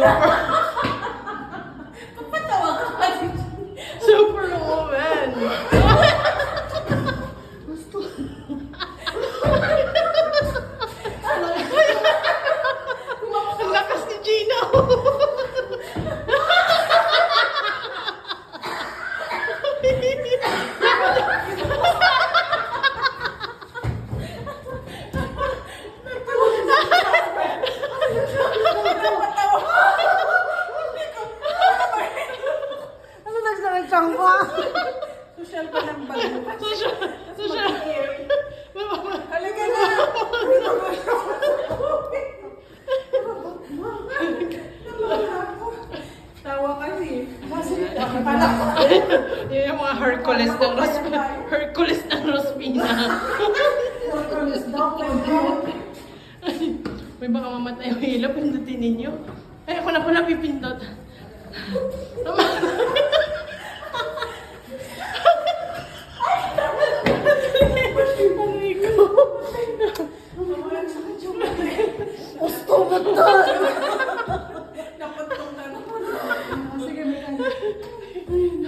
Super, Kapatawa ka kasi. super woman. Ang lakas ni Gina. Ano nagsakit siyang ko? Social pa ng bago. Social. Halika na! Tawa kasi. Yun yung mga Hercules ng Rospina. May baka mamatay yung hila, pindutin ninyo. Ay, ako na pala pipindot. Gusto mo to!